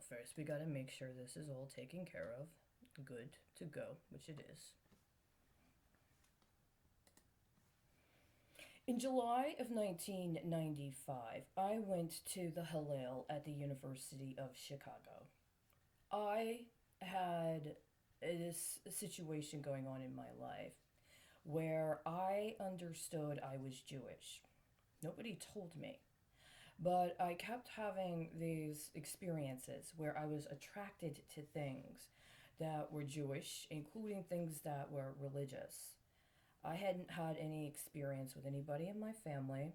first we gotta make sure this is all taken care of, good to go, which it is. In July of 1995, I went to the Hillel at the University of Chicago. I had this situation going on in my life where I understood I was Jewish. Nobody told me. But I kept having these experiences where I was attracted to things that were Jewish, including things that were religious. I hadn't had any experience with anybody in my family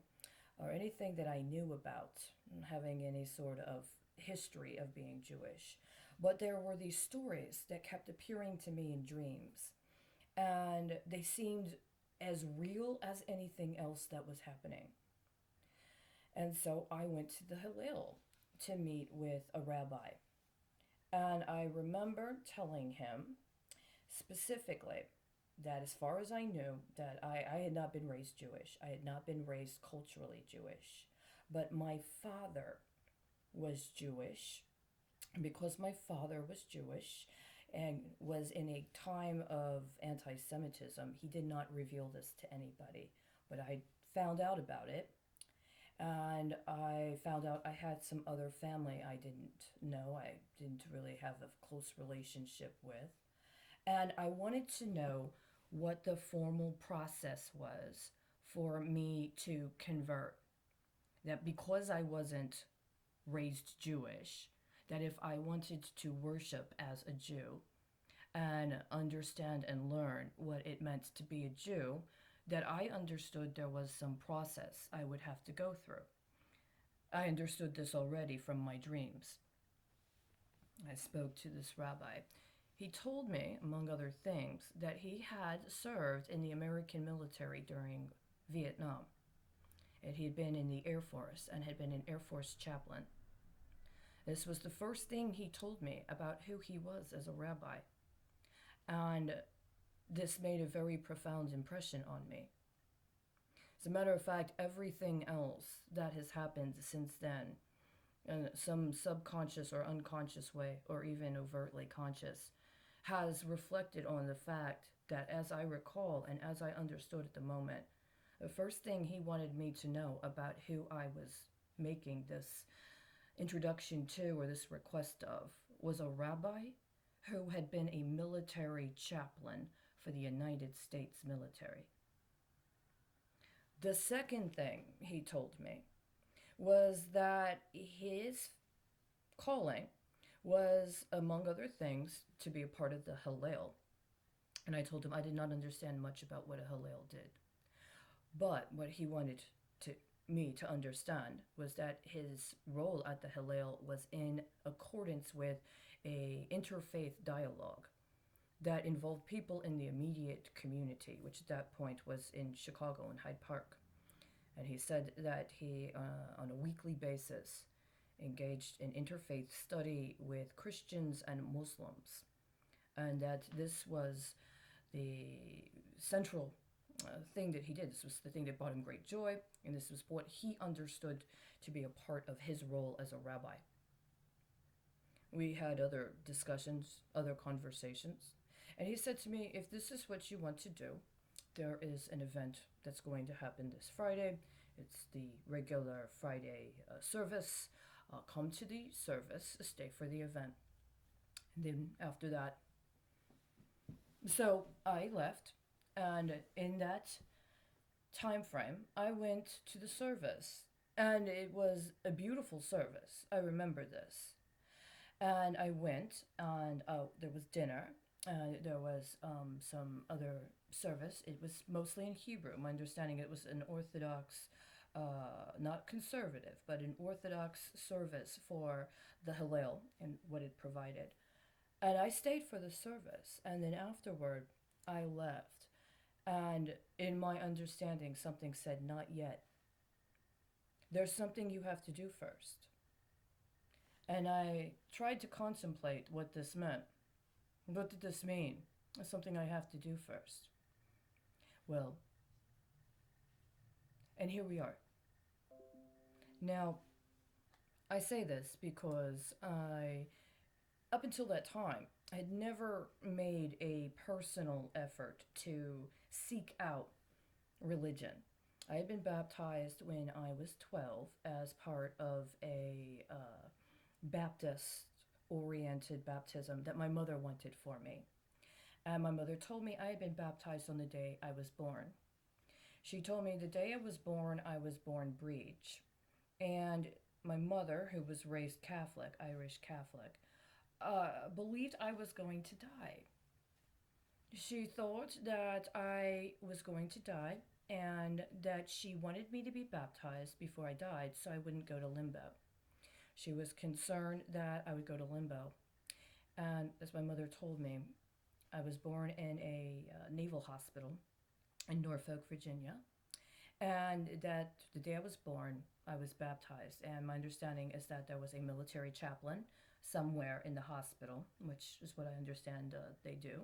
or anything that I knew about having any sort of history of being Jewish. But there were these stories that kept appearing to me in dreams, and they seemed as real as anything else that was happening. And so I went to the Hillel to meet with a rabbi. And I remember telling him specifically that as far as I knew, that I had not been raised Jewish. I had not been raised culturally Jewish. But my father was Jewish. And because my father was Jewish and was in a time of anti Semitism, he did not reveal this to anybody. But I found out about it, and I found out I had some other family I didn't know, I didn't really have a close relationship with. And I wanted to know what the formal process was for me to convert. That because I wasn't raised Jewish, that if I wanted to worship as a Jew and understand and learn what it meant to be a Jew, that I understood there was some process I would have to go through. I understood this already from my dreams. I spoke to this rabbi. He told me, among other things, that he had served in the American military during Vietnam. And he had been in the Air Force and had been an Air Force chaplain. This was the first thing he told me about who he was as a rabbi. And this made a very profound impression on me. As a matter of fact, everything else that has happened since then, in some subconscious or unconscious way, or even overtly conscious, has reflected on the fact that, as I recall and as I understood at the moment, the first thing he wanted me to know about who I was making this introduction to or this request of was a rabbi who had been a military chaplain for the United States military. The second thing he told me was that his calling was, among other things, to be a part of the Hillel. And I told him I did not understand much about what a Hillel did. But what he wanted to me to understand was that his role at the Hillel was in accordance with a interfaith dialogue that involved people in the immediate community, which at that point was in Chicago in Hyde Park. And he said that he, on a weekly basis, engaged in interfaith study with Christians and Muslims, and that this was the central thing that he did. This was the thing that brought him great joy, and this was what he understood to be a part of his role as a rabbi. We had other discussions, other conversations, and he said to me, if this is what you want to do, there is an event that's going to happen this Friday. It's the regular Friday service. Come to the service, stay for the event. And then after that, so I left, and in that time frame, I went to the service, and it was a beautiful service. I remember this. And I went, and there was dinner, and there was some other service. It was mostly in Hebrew. My understanding, it was an Orthodox, not conservative, but an Orthodox service for the Hillel and what it provided. And I stayed for the service, and then afterward, I left. And in my understanding, something said, not yet. There's something you have to do first. And I tried to contemplate what this meant. What did this mean? It's something I have to do first. Well, and here we are. Now, I say this because up until that time, I had never made a personal effort to seek out religion. I had been baptized when I was 12 as part of a Baptist oriented baptism that my mother wanted for me. And my mother told me I had been baptized on the day I was born. She told me the day I was born breech. And my mother, who was raised Catholic, Irish Catholic, believed I was going to die. She thought that I was going to die and that she wanted me to be baptized before I died so I wouldn't go to limbo. She was concerned that I would go to limbo. And as my mother told me, I was born in a naval hospital in Norfolk, Virginia. And that the day I was born, I was baptized. And my understanding is that there was a military chaplain somewhere in the hospital, which is what I understand they do.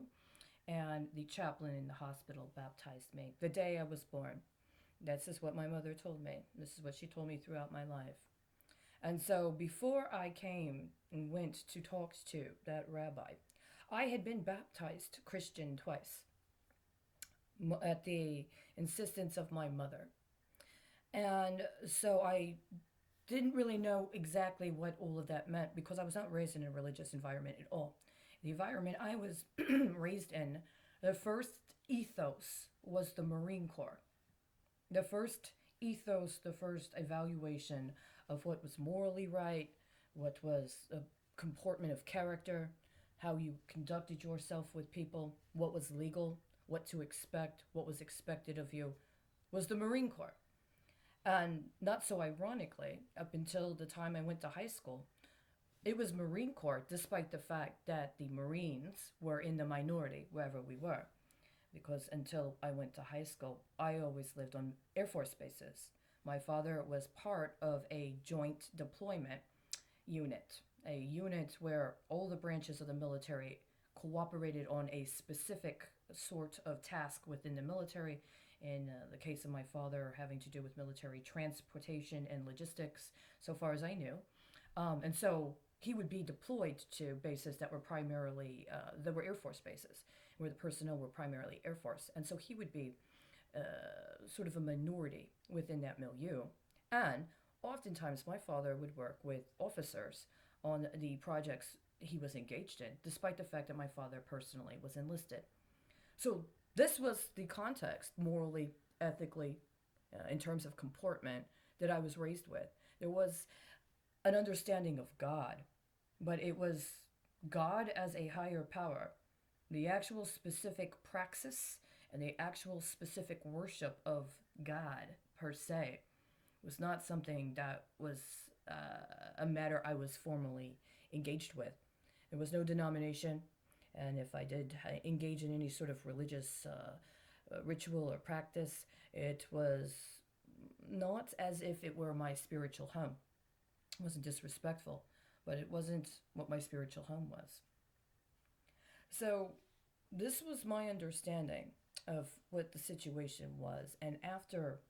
And the chaplain in the hospital baptized me the day I was born. This is what my mother told me. This is what she told me throughout my life. And so before I came and went to talk to that rabbi, I had been baptized Christian twice at the insistence of my mother. And so I didn't really know exactly what all of that meant because I was not raised in a religious environment at all. The environment I was raised in, the first ethos was the Marine Corps. The first ethos, the first evaluation of what was morally right, what was a comportment of character, how you conducted yourself with people, what was legal, what to expect, what was expected of you, was the Marine Corps. And not so ironically, up until the time I went to high school, it was Marine Corps, despite the fact that the Marines were in the minority wherever we were. Because until I went to high school, I always lived on Air Force bases. My father was part of a joint deployment unit, a unit where all the branches of the military cooperated on a specific sort of task within the military. In the case of my father, having to do with military transportation and logistics, so far as I knew. And so he would be deployed to bases that were primarily, that were Air Force bases, where the personnel were primarily Air Force. And so he would be sort of a minority within that milieu. And oftentimes my father would work with officers on the projects he was engaged in, despite the fact that my father personally was enlisted. So this was the context, morally, ethically, in terms of comportment, that I was raised with. There was an understanding of God, but it was God as a higher power. The actual specific praxis and the actual specific worship of God per se was not something that was a matter I was formally engaged with. There was no denomination, and if I did engage in any sort of religious ritual or practice, it was not as if it were my spiritual home. It wasn't disrespectful, but it wasn't what my spiritual home was. So, this was my understanding of what the situation was, and after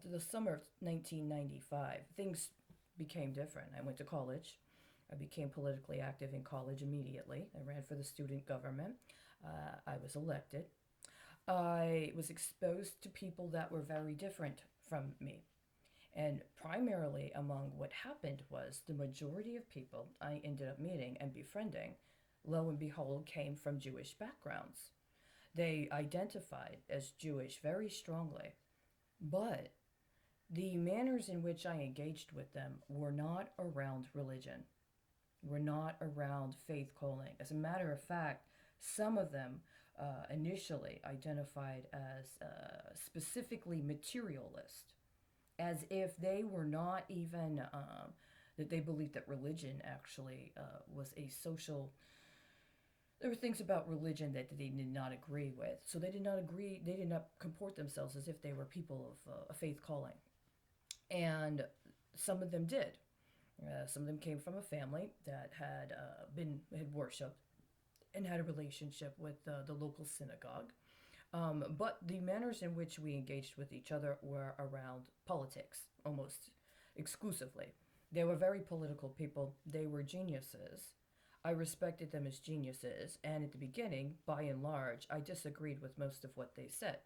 the summer of 1995, things became different. I went to college. I became politically active in college immediately. I ran for the student government. I was elected. I was exposed to people that were very different from me. And primarily among what happened was the majority of people I ended up meeting and befriending, lo and behold, came from Jewish backgrounds. They identified as Jewish very strongly, but the manners in which I engaged with them were not around religion, were not around faith calling. As a matter of fact, some of them initially identified as specifically materialist, as if they were not even, that they believed that religion actually was a social. There were things about religion that they did not agree with. So they did not comport themselves as if they were people of a faith calling. And some of them did. Some of them came from a family that had worshipped and had a relationship with the local synagogue. But the manners in which we engaged with each other were around politics, almost exclusively. They were very political people. They were geniuses. I respected them as geniuses, and at the beginning, by and large, I disagreed with most of what they said.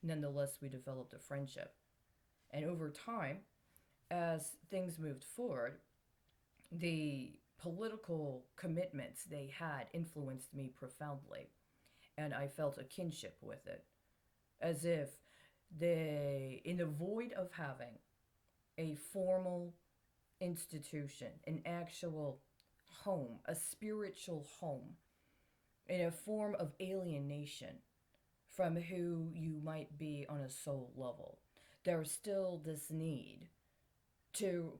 Nonetheless, we developed a friendship. And over time, as things moved forward, the political commitments they had influenced me profoundly, and I felt a kinship with it, as if they, in the void of having a formal institution, an actual home, a spiritual home, in a form of alienation from who you might be on a soul level, there's still this need to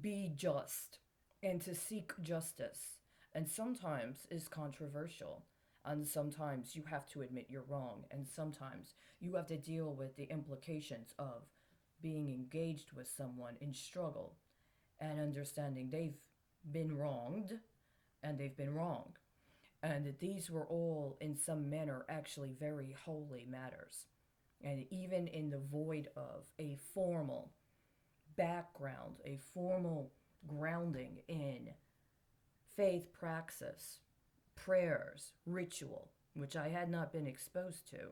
be just and to seek justice. And sometimes is controversial. And sometimes you have to admit you're wrong. And sometimes you have to deal with the implications of being engaged with someone in struggle and understanding they've been wronged and they've been wrong. And that these were all, in some manner, actually very holy matters. And even in the void of a formal background, a formal grounding in faith praxis, prayers, ritual, which I had not been exposed to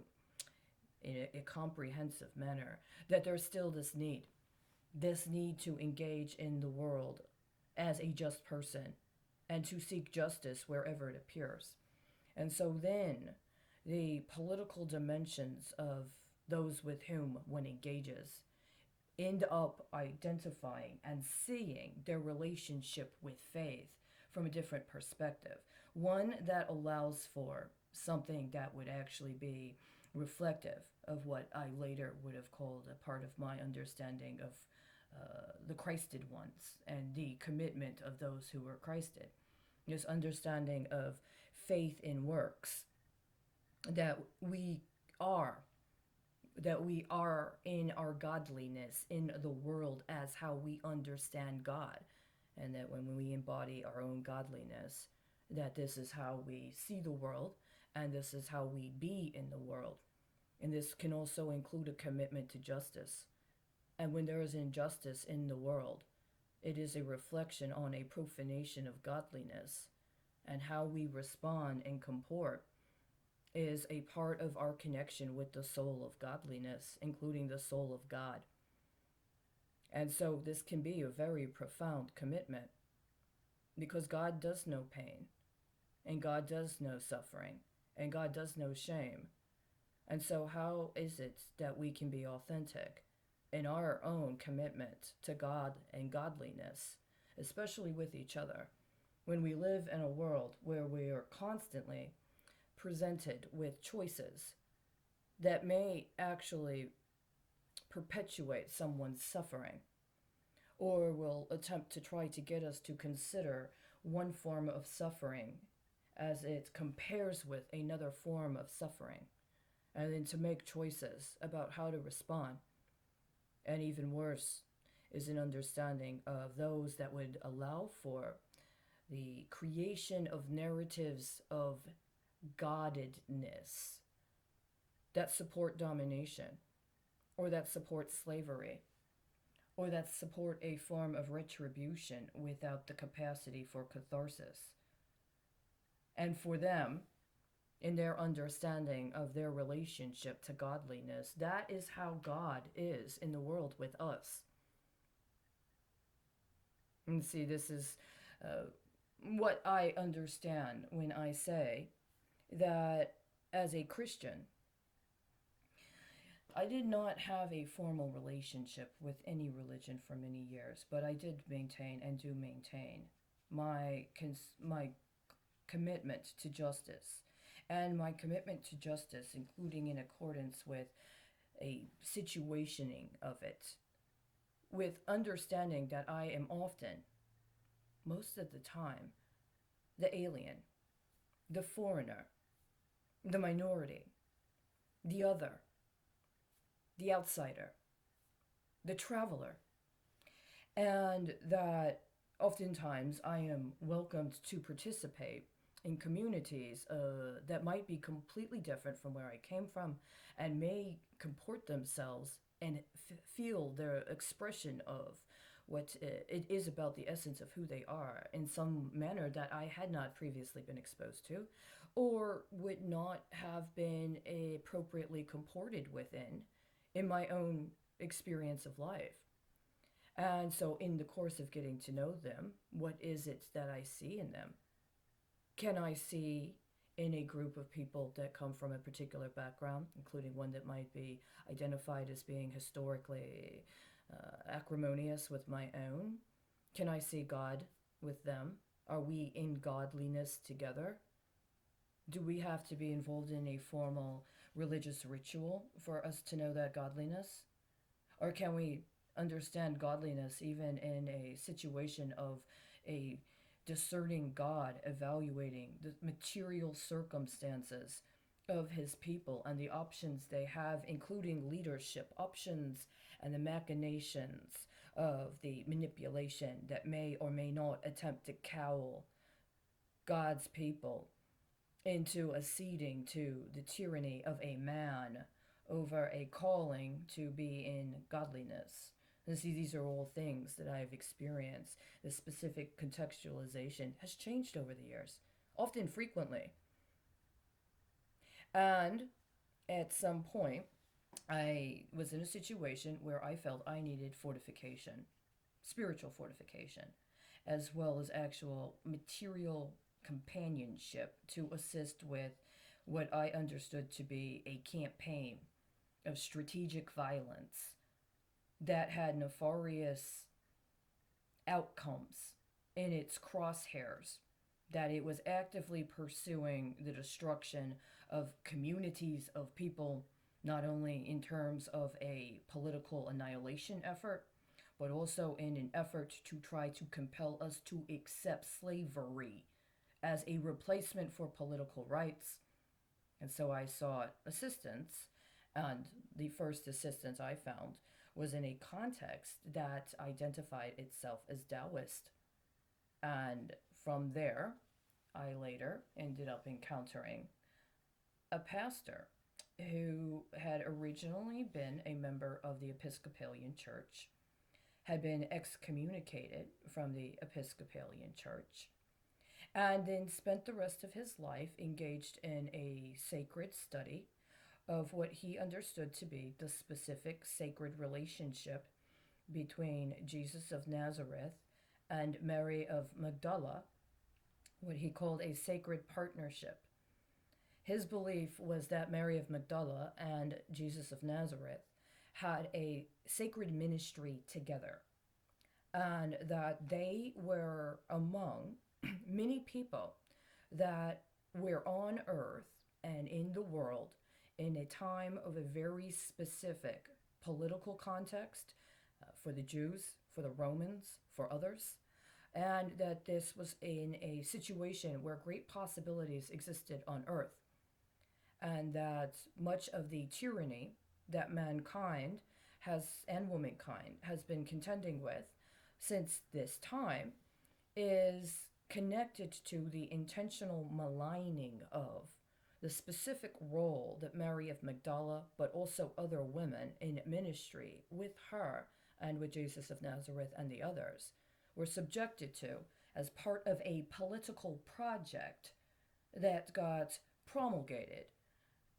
in a comprehensive manner, that there's still this need to engage in the world as a just person and to seek justice wherever it appears. And so then the political dimensions of those with whom one engages end up identifying and seeing their relationship with faith from a different perspective. One that allows for something that would actually be reflective of what I later would have called a part of my understanding of the Christed ones and the commitment of those who were Christed. This understanding of faith in works, that we are in our godliness in the world as how we understand God, and that when we embody our own godliness, that this is how we see the world and this is how we be in the world. And this can also include a commitment to justice. And when there is injustice in the world, it is a reflection on a profanation of godliness, and how we respond and comport is a part of our connection with the soul of godliness, including the soul of God. And so this can be a very profound commitment, because God does know pain, and God does know suffering, and God does know shame. And so how is it that we can be authentic in our own commitment to God and godliness, especially with each other, when we live in a world where we are constantly presented with choices that may actually perpetuate someone's suffering, or will attempt to try to get us to consider one form of suffering as it compares with another form of suffering, and then to make choices about how to respond. And even worse is an understanding of those that would allow for the creation of narratives of goddedness that support domination, or that support slavery, or that support a form of retribution without the capacity for catharsis. And for them, in their understanding of their relationship to godliness, that is how God is in the world with us. And see, this is what I understand when I say that as a Christian, I did not have a formal relationship with any religion for many years, but I did maintain and do maintain my commitment to justice. And my commitment to justice, including in accordance with a situationing of it, with understanding that I am often, most of the time, the alien, the foreigner, the minority, the other, the outsider, the traveler, and that oftentimes I am welcomed to participate in communities that might be completely different from where I came from, and may comport themselves and feel their expression of it is about the essence of who they are in some manner that I had not previously been exposed to, or would not have been appropriately comported within in my own experience of life. And so, in the course of getting to know them, what is it that I see in them? Can I see in a group of people that come from a particular background, including one that might be identified as being historically acrimonious with my own? Can I see God with them? Are we in godliness together? Do we have to be involved in a formal religious ritual for us to know that godliness? Or can we understand godliness even in a situation of a discerning God evaluating the material circumstances of his people and the options they have, including leadership options and the machinations of the manipulation that may or may not attempt to cowl God's people into acceding to the tyranny of a man over a calling to be in godliness. And see, these are all things that I've experienced. The specific contextualization has changed over the years, often frequently. And at some point, I was in a situation where I felt I needed fortification, spiritual fortification, as well as actual material companionship to assist with what I understood to be a campaign of strategic violence that had nefarious outcomes in its crosshairs, that it was actively pursuing the destruction of communities of people, not only in terms of a political annihilation effort, but also in an effort to try to compel us to accept slavery as a replacement for political rights. And so I sought assistance, and the first assistance I found was in a context that identified itself as Taoist. And from there, I later ended up encountering a pastor who had originally been a member of the Episcopalian Church, had been excommunicated from the Episcopalian Church, and then spent the rest of his life engaged in a sacred study of what he understood to be the specific sacred relationship between Jesus of Nazareth and Mary of Magdala, what he called a sacred partnership. His belief was that Mary of Magdala and Jesus of Nazareth had a sacred ministry together, and that they were among many people that were on earth and in the world in a time of a very specific political context for the Jews, for the Romans, for others, and that this was in a situation where great possibilities existed on earth, and that much of the tyranny that mankind has and womankind has been contending with since this time is connected to the intentional maligning of the specific role that Mary of Magdala, but also other women in ministry with her and with Jesus of Nazareth and the others, were subjected to as part of a political project that got promulgated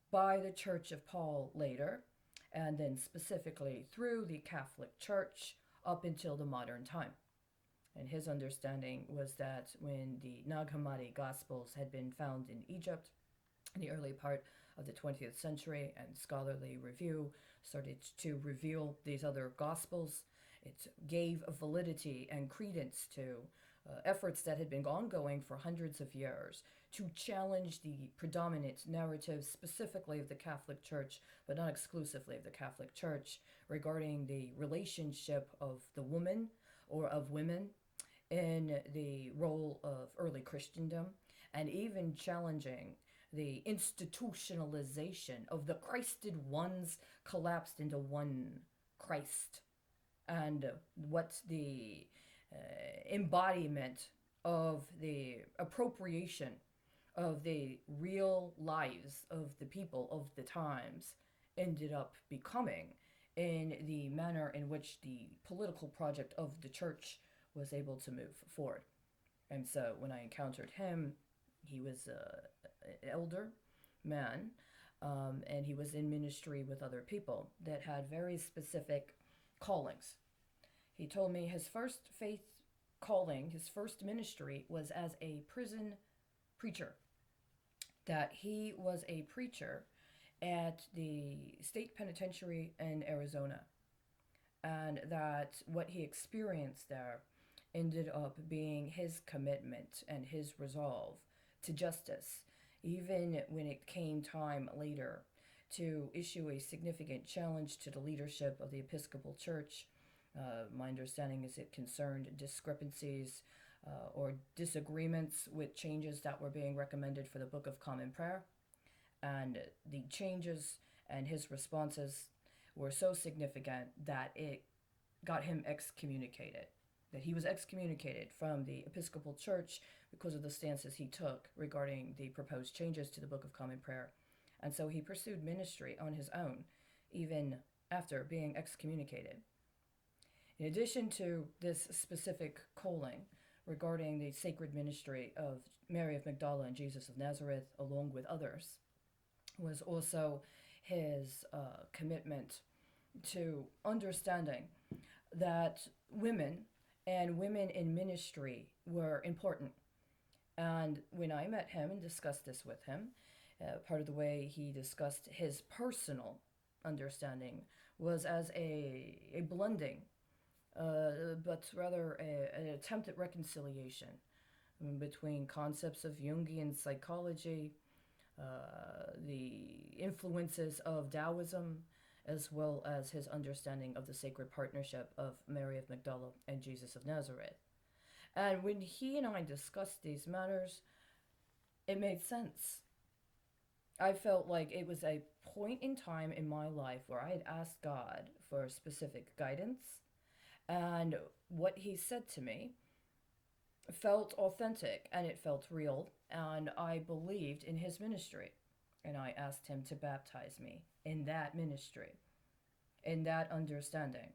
by the Church of Paul later, and then specifically through the Catholic Church up until the modern time. And his understanding was that when the Nag Hammadi Gospels had been found in Egypt in the early part of the 20th century, and scholarly review started to reveal these other Gospels, it gave validity and credence to efforts that had been ongoing for hundreds of years to challenge the predominant narrative, specifically of the Catholic Church, but not exclusively of the Catholic Church, regarding the relationship of the woman or of women in the role of early Christendom, and even challenging the institutionalization of the Christed ones collapsed into one Christ, and what the embodiment of the appropriation of the real lives of the people of the times ended up becoming in the manner in which the political project of the church was able to move forward. And so when I encountered him, he was an elder man, and he was in ministry with other people that had very specific callings. He told me his first faith calling, his first ministry was as a prison preacher, that he was a preacher at the state penitentiary in Arizona, and that what he experienced there ended up being his commitment and his resolve to justice, even when it came time later to issue a significant challenge to the leadership of the Episcopal Church. My understanding is it concerned discrepancies or disagreements with changes that were being recommended for the Book of Common Prayer. And the changes and his responses were so significant that it got him excommunicated. That he was excommunicated from the Episcopal Church because of the stances he took regarding the proposed changes to the Book of Common Prayer. And so he pursued ministry on his own, even after being excommunicated. In addition to this specific calling regarding the sacred ministry of Mary of Magdala and Jesus of Nazareth, along with others, was also his commitment to understanding that women and women in ministry were important. And when I met him and discussed this with him, part of the way he discussed his personal understanding was as a blending, but rather an attempt at reconciliation between concepts of Jungian psychology, the influences of Taoism, as well as his understanding of the sacred partnership of Mary of Magdala and Jesus of Nazareth. And when he and I discussed these matters, it made sense. I felt like it was a point in time in my life where I had asked God for specific guidance, and what he said to me felt authentic and it felt real, and I believed in his ministry. And I asked him to baptize me in that ministry, in that understanding,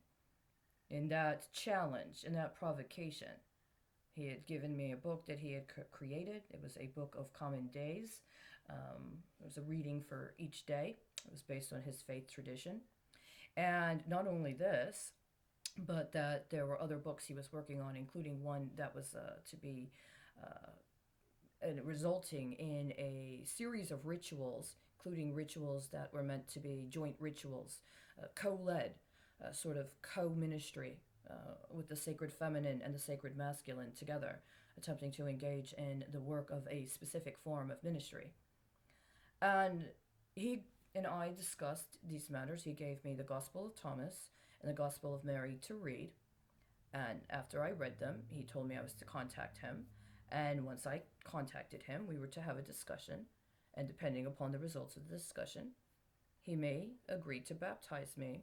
in that challenge, in that provocation. He had given me a book that he had created. It was a book of common days. It was a reading for each day. It was based on his faith tradition. And not only this, but that there were other books he was working on, including one that was to be resulting in a series of rituals, including rituals that were meant to be joint rituals, co-led, sort of co-ministry with the sacred feminine and the sacred masculine together, attempting to engage in the work of a specific form of ministry. And he and I discussed these matters. He gave me the Gospel of Thomas and the Gospel of Mary to read. And after I read them, he told me I was to contact him. And once I contacted him, we were to have a discussion. And depending upon the results of the discussion, he may agree to baptize me.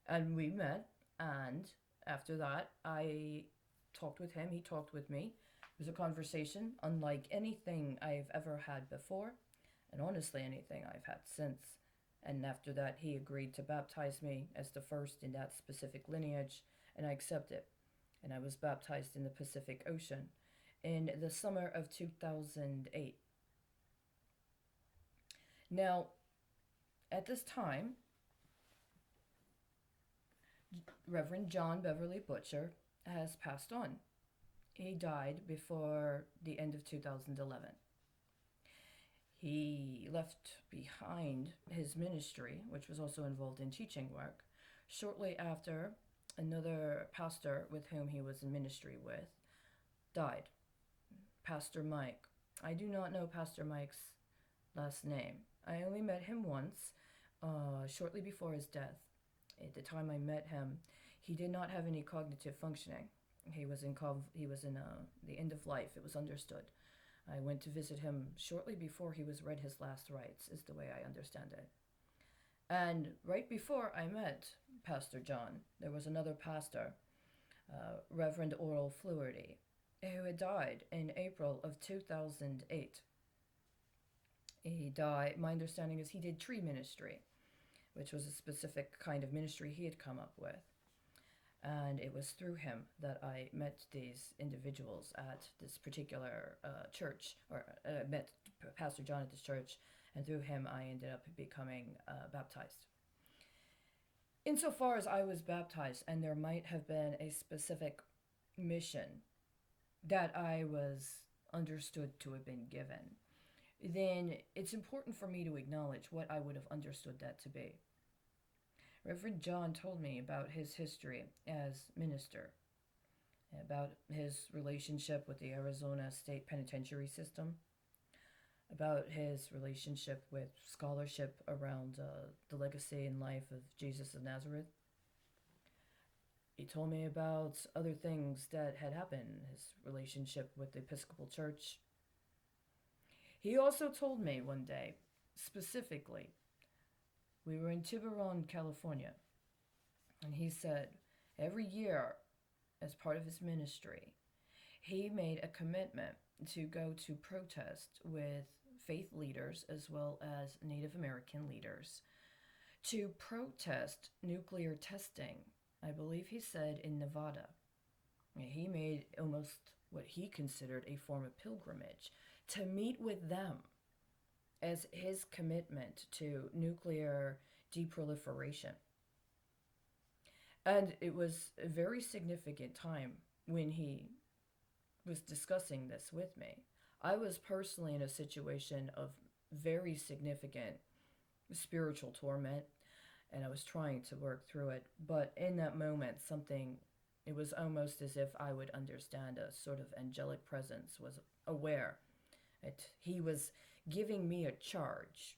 And we met, and after that, I talked with him, he talked with me. It was a conversation unlike anything I've ever had before, and honestly anything I've had since. And after that, he agreed to baptize me as the first in that specific lineage, and I accepted. And I was baptized in the Pacific Ocean in the summer of 2008. Now, at this time, Reverend John Beverly Butcher has passed on. He died before the end of 2011. He left behind his ministry, which was also involved in teaching work, shortly after another pastor with whom he was in ministry with died. Pastor Mike. I do not know Pastor Mike's last name. I only met him once, shortly before his death. At the time I met him, he did not have any cognitive functioning. He was in the end of life. It was understood. I went to visit him shortly before he was read his last rites, is the way I understand it. And right before I met Pastor John, there was another pastor, Reverend Oral Fluharty, who had died in April of 2008. He died, my understanding is he did tree ministry, which was a specific kind of ministry he had come up with. And it was through him that I met these individuals at this particular church, or met Pastor John at this church, and through him I ended up becoming baptized. Insofar as I was baptized, and there might have been a specific mission that I was understood to have been given, then it's important for me to acknowledge what I would have understood that to be. Reverend John told me about his history as minister, about his relationship with the Arizona State Penitentiary System, about his relationship with scholarship around the legacy and life of Jesus of Nazareth. He told me about other things that had happened, his relationship with the Episcopal Church. He also told me one day, specifically, we were in Tiburon, California, and he said every year, as part of his ministry, he made a commitment to go to protest with faith leaders as well as Native American leaders to protest nuclear testing. I believe he said in Nevada. He made almost what he considered a form of pilgrimage to meet with them as his commitment to nuclear deproliferation. And it was a very significant time when he was discussing this with me. I was personally in a situation of very significant spiritual torment, and I was trying to work through it. But in that moment, it was almost as if I would understand, a sort of angelic presence was aware that he was giving me a charge.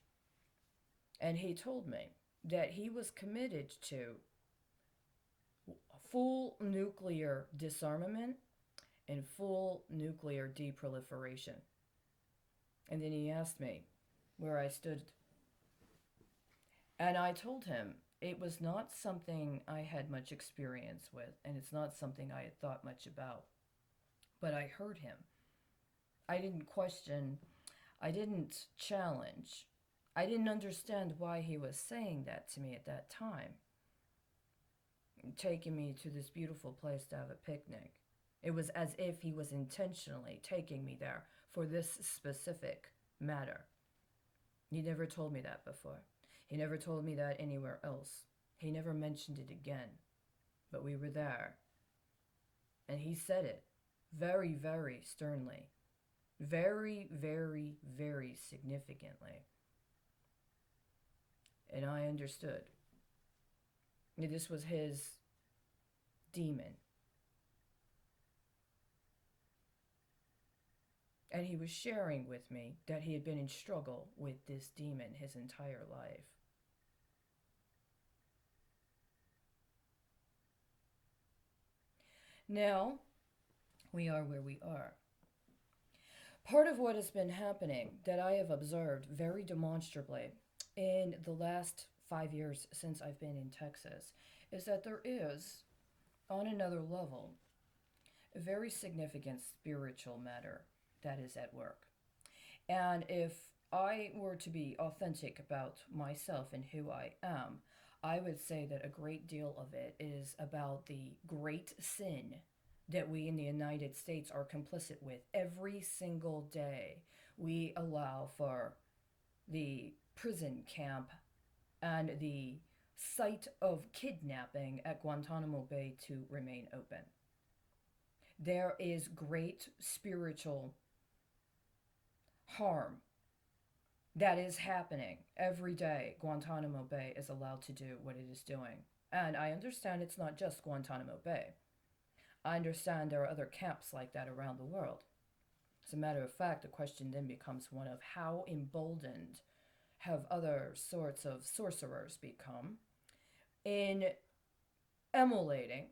And he told me that he was committed to full nuclear disarmament and full nuclear deproliferation. And then he asked me where I stood. And I told him it was not something I had much experience with, and it's not something I had thought much about. But I heard him. I didn't question, I didn't challenge. I didn't understand why he was saying that to me at that time, taking me to this beautiful place to have a picnic. It was as if he was intentionally taking me there for this specific matter. He never told me that before. He never told me that anywhere else. He never mentioned it again. But we were there. And he said it very, very sternly. Very, very, very significantly. And I understood. This was his demon. And he was sharing with me that he had been in struggle with this demon his entire life. Now, we are where we are. Part of what has been happening that I have observed very demonstrably in the last 5 years since I've been in Texas is that there is, on another level, a very significant spiritual matter that is at work. And if I were to be authentic about myself and who I am, I would say that a great deal of it is about the great sin that we in the United States are complicit with. Every single day, we allow for the prison camp and the site of kidnapping at Guantanamo Bay to remain open. There is great spiritual harm that is happening every day. Guantanamo Bay is allowed to do what it is doing. And I understand it's not just Guantanamo Bay. I understand there are other camps like that around the world. As a matter of fact, the question then becomes one of how emboldened have other sorts of sorcerers become in emulating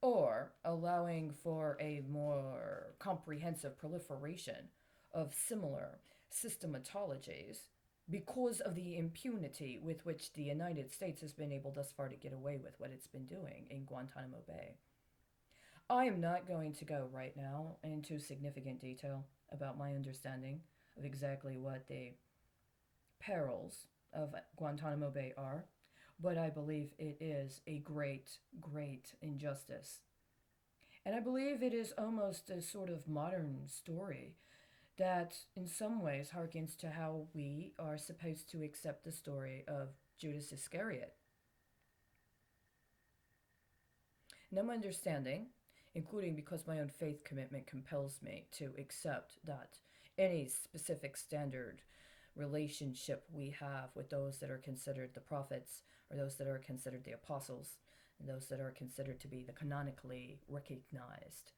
or allowing for a more comprehensive proliferation of similar systematologies because of the impunity with which the United States has been able thus far to get away with what it's been doing in Guantanamo Bay. I am not going to go right now into significant detail about my understanding of exactly what the perils of Guantanamo Bay are. but I believe it is a great, great injustice. And I believe it is almost a sort of modern story that, in some ways, harkens to how we are supposed to accept the story of Judas Iscariot. And I'm understanding, including because my own faith commitment compels me to accept that any specific standard relationship we have with those that are considered the prophets, or those that are considered the apostles, and those that are considered to be the canonically recognized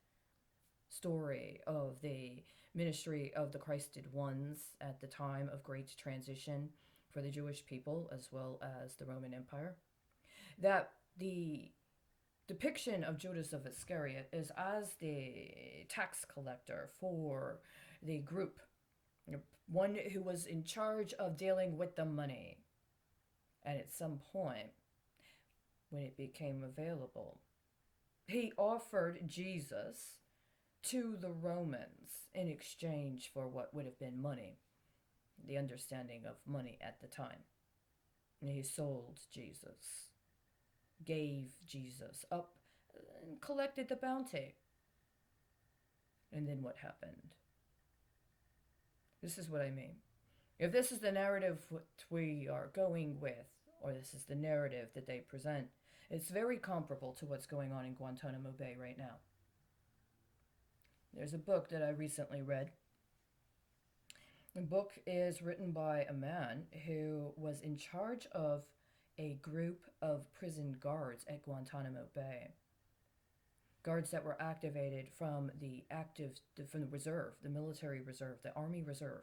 story of the ministry of the Christed ones at the time of great transition for the Jewish people as well as the Roman Empire, that the depiction of Judas of Iscariot is as the tax collector for the group, one who was in charge of dealing with the money. And at some point, when it became available, he offered Jesus to the Romans in exchange for what would have been money, the understanding of money at the time. And he sold Jesus, gave Jesus up, and collected the bounty. And then what happened? This is what I mean. If this is the narrative what we are going with, or this is the narrative that they present, it's very comparable to what's going on in Guantanamo Bay right now. There's a book that I recently read. The book is written by a man who was in charge of a group of prison guards at Guantanamo Bay. Guards that were activated from the reserve, the military reserve, the Army Reserve,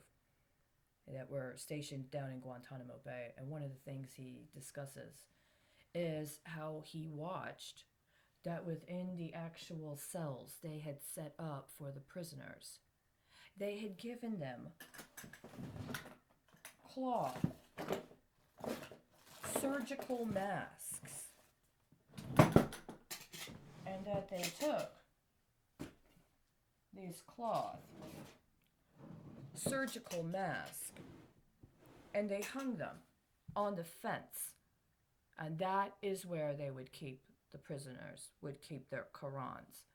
that were stationed down in Guantanamo Bay. And one of the things he discusses is how he watched that within the actual cells they had set up for the prisoners, they had given them cloth, surgical masks, and that they took these cloth, surgical masks, and they hung them on the fence. And that is where they would keep the prisoners, would keep their Qurans.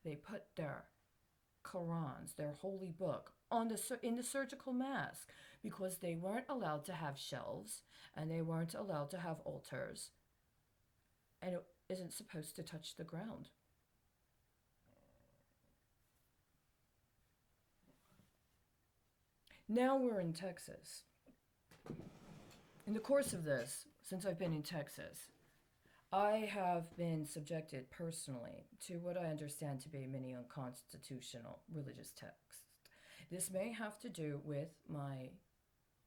They put their Qurans, their holy book, in the surgical mask because they weren't allowed to have shelves and they weren't allowed to have altars. And it isn't supposed to touch the ground. Now we're in Texas. In the course of this, since I've been in Texas, I have been subjected personally to what I understand to be many unconstitutional religious texts. This may have to do with my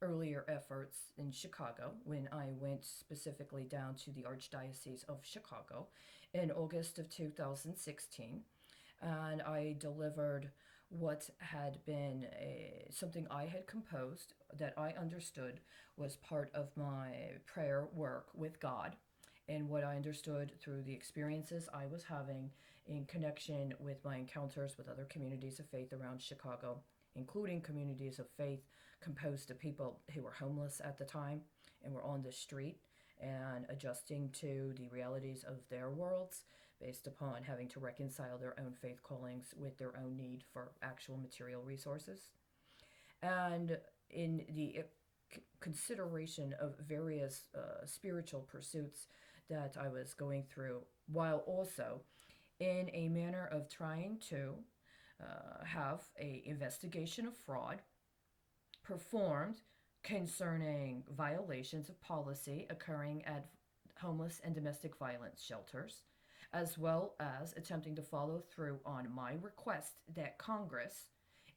earlier efforts in Chicago when I went specifically down to the Archdiocese of Chicago in August of 2016, and I delivered what had been something I had composed that I understood was part of my prayer work with God, and what I understood through the experiences I was having in connection with my encounters with other communities of faith around Chicago, including communities of faith composed of people who were homeless at the time and were on the street and adjusting to the realities of their worlds based upon having to reconcile their own faith callings with their own need for actual material resources. And in the consideration of various spiritual pursuits that I was going through, while also in a manner of trying to have a investigation of fraud performed concerning violations of policy occurring at homeless and domestic violence shelters, as well as attempting to follow through on my request that Congress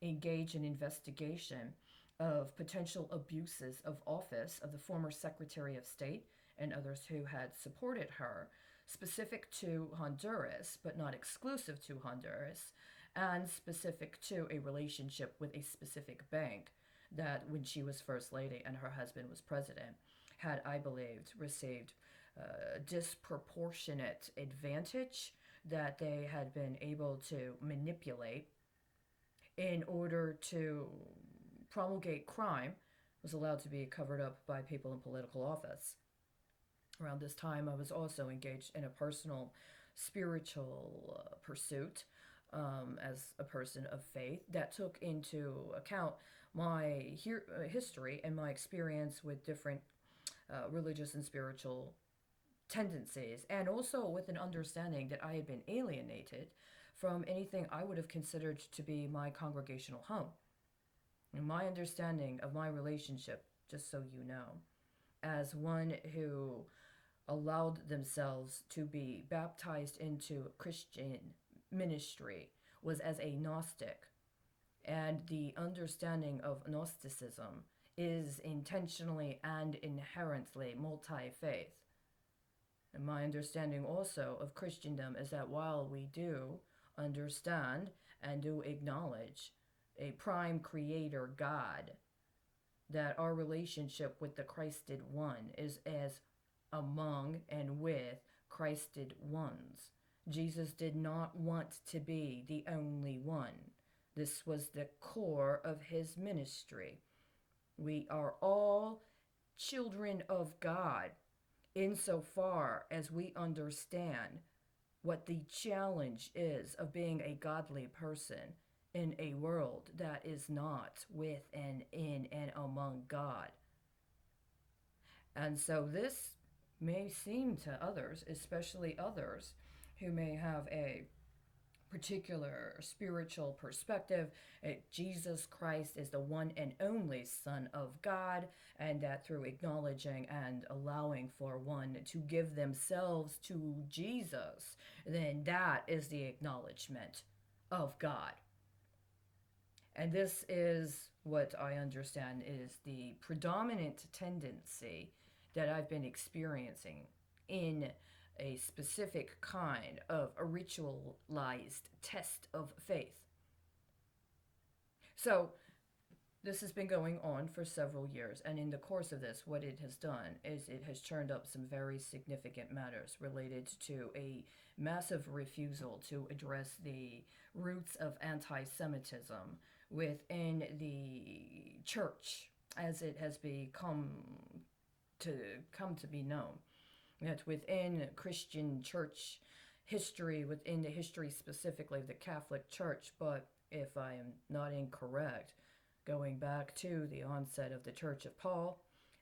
engage in investigation of potential abuses of office of the former Secretary of State and others who had supported her, specific to Honduras, but not exclusive to Honduras, and specific to a relationship with a specific bank that, when she was First Lady and her husband was president, had, I believed, received disproportionate advantage that they had been able to manipulate in order to promulgate crime was allowed to be covered up by people in political office. Around this time, I was also engaged in a personal spiritual pursuit as a person of faith that took into account my history and my experience with different religious and spiritual tendencies, and also with an understanding that I had been alienated from anything I would have considered to be my congregational home. And my understanding of my relationship, just so you know, as one who allowed themselves to be baptized into Christian ministry was as a Gnostic. And the understanding of Gnosticism is intentionally and inherently multi faith. And my understanding also of Christendom is that while we do understand and do acknowledge a prime creator God, that our relationship with the Christed One is as among and with Christed ones. Jesus did not want to be the only one. This was the core of his ministry. We are all children of God insofar as we understand what the challenge is of being a godly person in a world that is not with and in and among God. And so this may seem to others, especially others who may have a particular spiritual perspective, Jesus Christ is the one and only Son of God, and that through acknowledging and allowing for one to give themselves to Jesus, then that is the acknowledgement of God. And this is what I understand is the predominant tendency that I've been experiencing in a specific kind of a ritualized test of faith. So, this has been going on for several years, and in the course of this, what it has done is it has churned up some very significant matters related to a massive refusal to address the roots of anti Semitism within the church as it has come to be known. That within Christian church history, within the history specifically of the Catholic Church, but if I am not incorrect, going back to the onset of the Church of Paul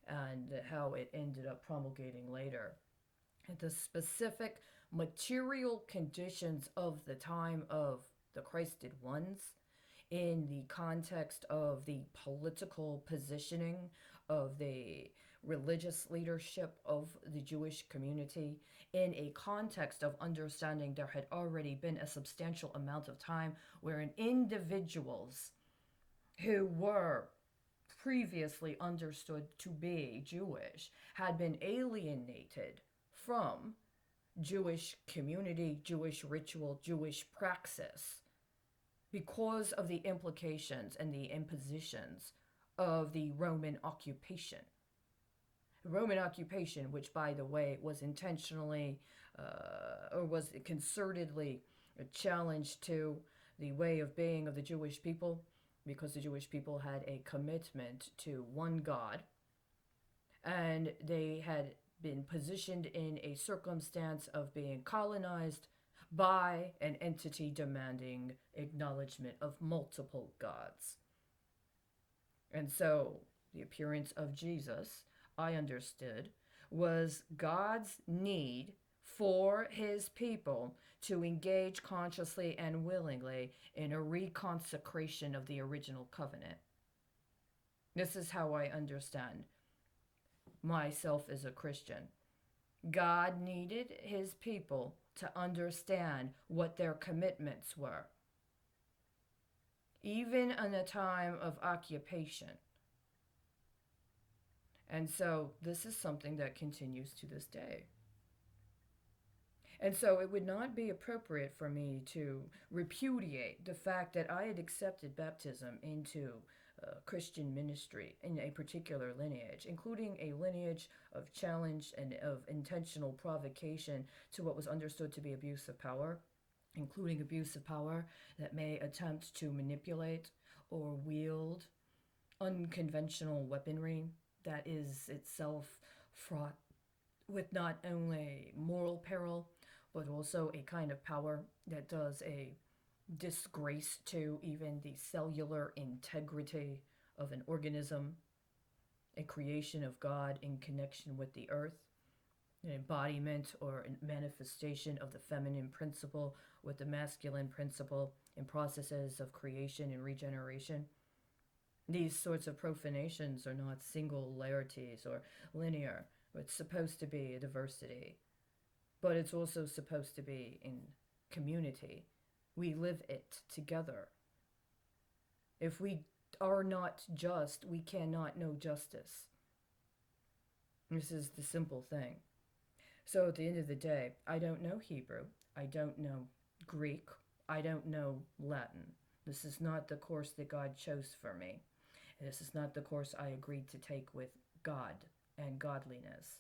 and how it ended up promulgating later. The specific material conditions of the time of the Christed ones in the context of the political positioning of the religious leadership of the Jewish community, in a context of understanding there had already been a substantial amount of time wherein individuals who were previously understood to be Jewish had been alienated from Jewish community, Jewish ritual, Jewish praxis because of the implications and the impositions of the Roman occupation. The Roman occupation, which, by the way, was intentionally or was concertedly a challenge to the way of being of the Jewish people, because the Jewish people had a commitment to one God, and they had been positioned in a circumstance of being colonized by an entity demanding acknowledgement of multiple gods. And so the appearance of Jesus, I understood, was God's need for his people to engage consciously and willingly in a reconsecration of the original covenant. This is how I understand myself as a Christian. God needed his people to understand what their commitments were, even in a time of occupation. And so this is something that continues to this day. And so it would not be appropriate for me to repudiate the fact that I had accepted baptism into Christian ministry in a particular lineage, including a lineage of challenge and of intentional provocation to what was understood to be abuse of power, including abuse of power that may attempt to manipulate or wield unconventional weaponry that is itself fraught with not only moral peril, but also a kind of power that does a disgrace to even the cellular integrity of an organism, a creation of God in connection with the earth, an embodiment or a manifestation of the feminine principle with the masculine principle in processes of creation and regeneration. These sorts of profanations are not singularities or linear. It's supposed to be a diversity, but it's also supposed to be in community. We live it together. If we are not just, we cannot know justice. This is the simple thing. So at the end of the day, I don't know Hebrew. I don't know Greek. I don't know Latin. This is not the course that God chose for me. This is not the course I agreed to take with God and godliness.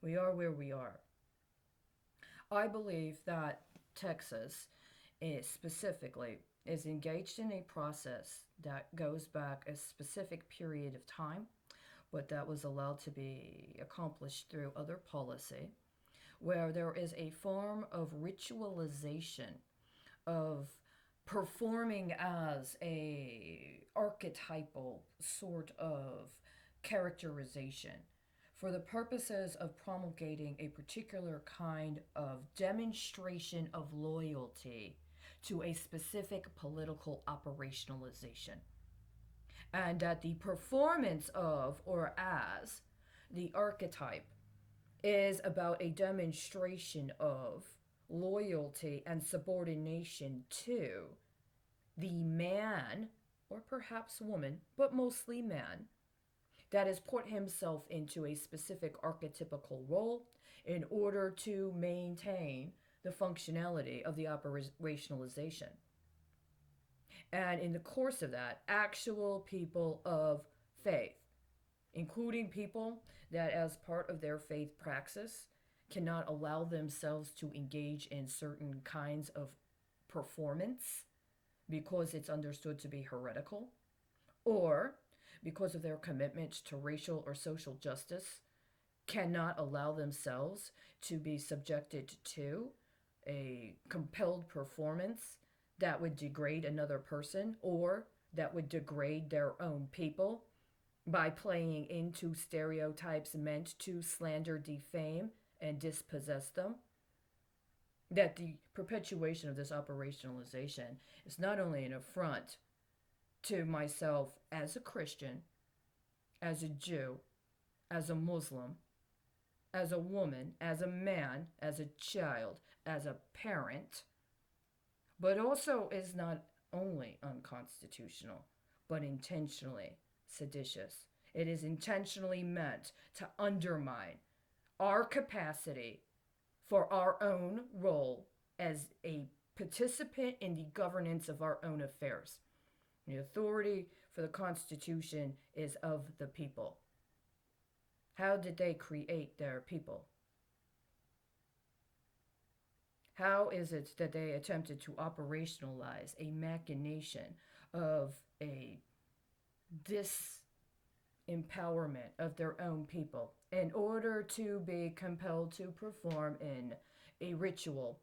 We are where we are. I believe that Texas is specifically is engaged in a process that goes back a specific period of time, but that was allowed to be accomplished through other policy, where there is a form of ritualization of performing as a archetypal sort of characterization for the purposes of promulgating a particular kind of demonstration of loyalty to a specific political operationalization. And that the performance of or as the archetype is about a demonstration of loyalty and subordination to the man, or perhaps woman, but mostly man, that has put himself into a specific archetypical role in order to maintain the functionality of the operationalization. And in the course of that, actual people of faith, including people that, as part of their faith praxis, cannot allow themselves to engage in certain kinds of performance because it's understood to be heretical, or because of their commitment to racial or social justice, cannot allow themselves to be subjected to a compelled performance that would degrade another person or that would degrade their own people by playing into stereotypes meant to slander, defame, and dispossess them. That the perpetuation of this operationalization is not only an affront to myself as a Christian, as a Jew, as a Muslim, as a woman, as a man, as a child, as a parent, but also is not only unconstitutional, but intentionally seditious. It is intentionally meant to undermine our capacity for our own role as a participant in the governance of our own affairs. The authority for the Constitution is of the people. How did they create their people? How is it that they attempted to operationalize a machination of a disempowerment of their own people in order to be compelled to perform in a ritual,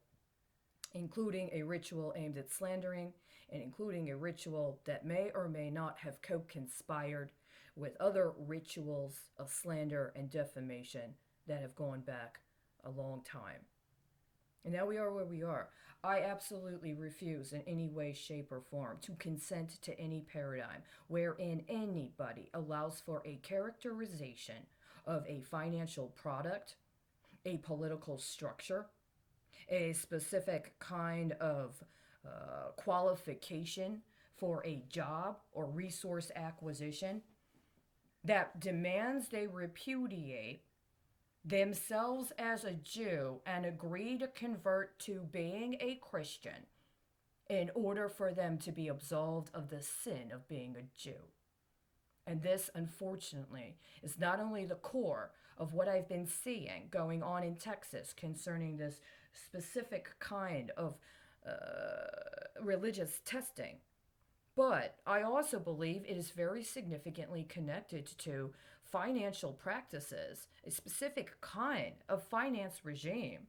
including a ritual aimed at slandering, and including a ritual that may or may not have co-conspired with other rituals of slander and defamation that have gone back a long time. And now we are where we are. I absolutely refuse in any way, shape, or form to consent to any paradigm wherein anybody allows for a characterization of a financial product, a political structure, a specific kind of qualification for a job or resource acquisition that demands they repudiate themselves as a Jew and agree to convert to being a Christian in order for them to be absolved of the sin of being a Jew. And this, unfortunately, is not only the core of what I've been seeing going on in Texas concerning this specific kind of religious testing, but I also believe it is very significantly connected to financial practices, a specific kind of finance regime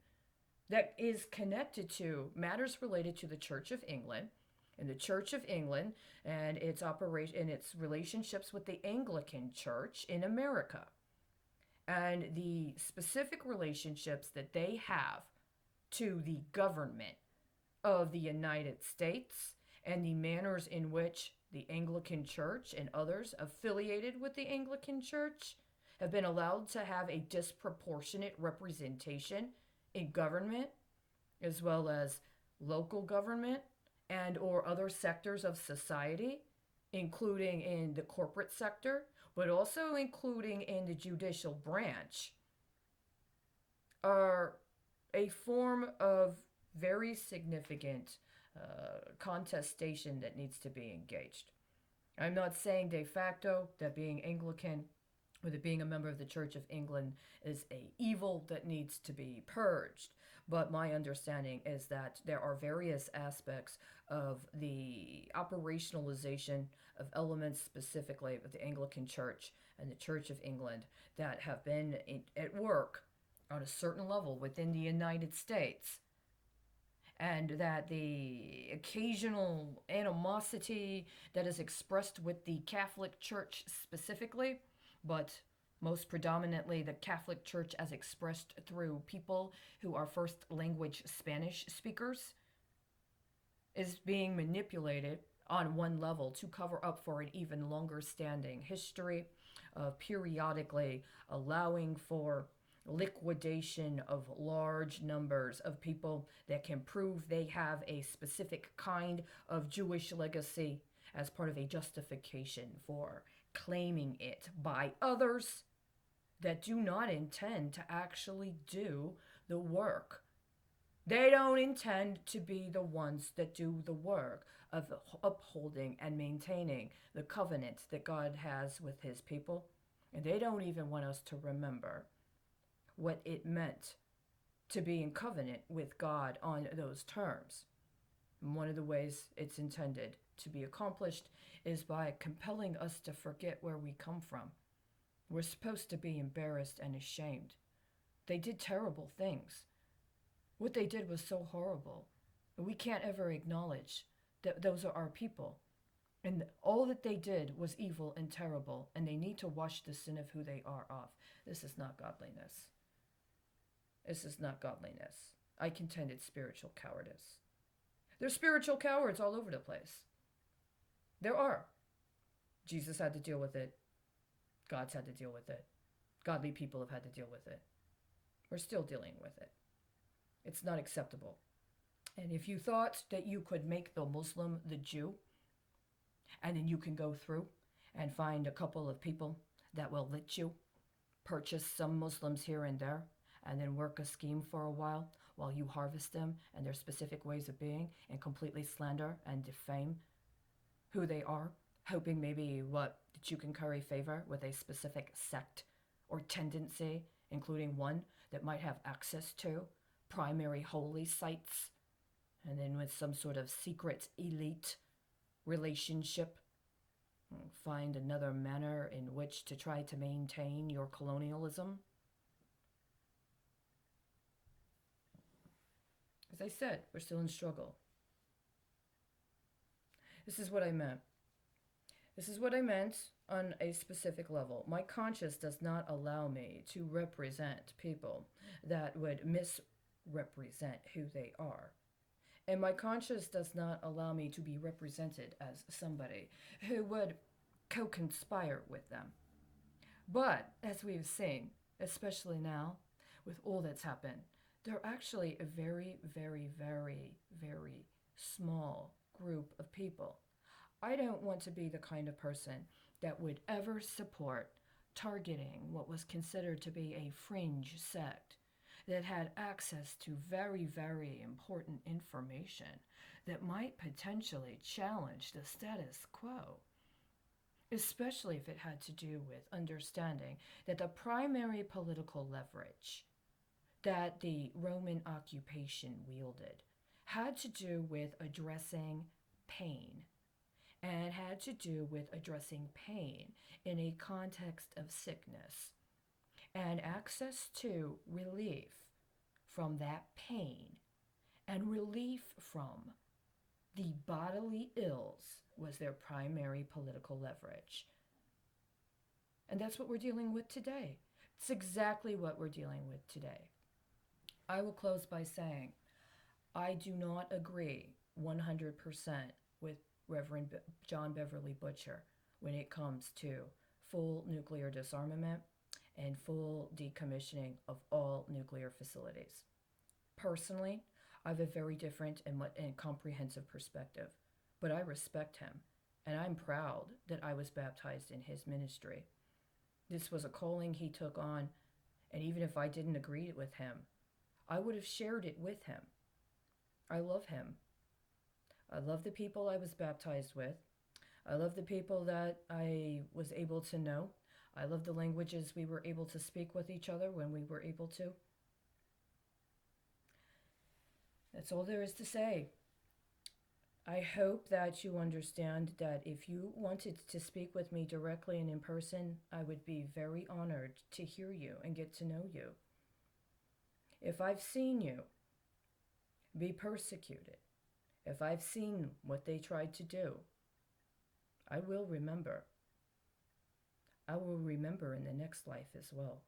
that is connected to matters related to the Church of England and the Church of England and its operation and its relationships with the Anglican Church in America and the specific relationships that they have to the government of the United States and the manners in which the Anglican Church and others affiliated with the Anglican Church have been allowed to have a disproportionate representation in government as well as local government and or other sectors of society, including in the corporate sector, but also including in the judicial branch, are a form of very significant contestation that needs to be engaged. I'm not saying de facto that being Anglican or that being a member of the Church of England is a evil that needs to be purged, but my understanding is that there are various aspects of the operationalization of elements specifically of the Anglican Church and the Church of England that have been at work on a certain level within the United States, and that the occasional animosity that is expressed with the Catholic Church specifically, but most predominantly the Catholic Church as expressed through people who are first language Spanish speakers, is being manipulated on one level to cover up for an even longer standing history of periodically allowing for liquidation of large numbers of people that can prove they have a specific kind of Jewish legacy as part of a justification for claiming it by others that do not intend to actually do the work. They don't intend to be the ones that do the work of upholding and maintaining the covenant that God has with his people. And they don't even want us to remember what it meant to be in covenant with God on those terms. And one of the ways it's intended to be accomplished is by compelling us to forget where we come from. We're supposed to be embarrassed and ashamed. They did terrible things. What they did was so horrible. We can't ever acknowledge that those are our people. And all that they did was evil and terrible, and they need to wash the sin of who they are off. This is not godliness. This is not godliness. I contend it's spiritual cowardice. There's spiritual cowards all over the place. There are. Jesus had to deal with it. God's had to deal with it. Godly people have had to deal with it. We're still dealing with it. It's not acceptable. And if you thought that you could make the Muslim the Jew, and then you can go through and find a couple of people that will let you purchase some Muslims here and there, and then work a scheme for a while you harvest them and their specific ways of being and completely slander and defame who they are, hoping maybe that you can curry favor with a specific sect or tendency, including one that might have access to primary holy sites, and then with some sort of secret elite relationship, find another manner in which to try to maintain your colonialism. As I said, we're still in struggle. This is what I meant. This is what I meant on a specific level. My conscience does not allow me to represent people that would misrepresent who they are. And my conscience does not allow me to be represented as somebody who would co-conspire with them. But, as we've seen, especially now, with all that's happened, they're actually a very, very, very, very small group of people. I don't want to be the kind of person that would ever support targeting what was considered to be a fringe sect that had access to very, very important information that might potentially challenge the status quo, especially if it had to do with understanding that the primary political leverage that the Roman occupation wielded had to do with addressing pain and had to do with addressing pain in a context of sickness and access to relief from that pain and relief from the bodily ills was their primary political leverage. And that's what we're dealing with today. It's exactly what we're dealing with today. I will close by saying I do not agree 100% with Reverend John Beverly Butcher when it comes to full nuclear disarmament and full decommissioning of all nuclear facilities. Personally, I have a very different and comprehensive perspective, but I respect him, and I'm proud that I was baptized in his ministry. This was a calling he took on, and even if I didn't agree with him, I would have shared it with him. I love him. I love the people I was baptized with. I love the people that I was able to know. I love the languages we were able to speak with each other when we were able to. That's all there is to say. I hope that you understand that if you wanted to speak with me directly and in person, I would be very honored to hear you and get to know you. If I've seen you be persecuted, if I've seen what they tried to do, I will remember. I will remember in the next life as well.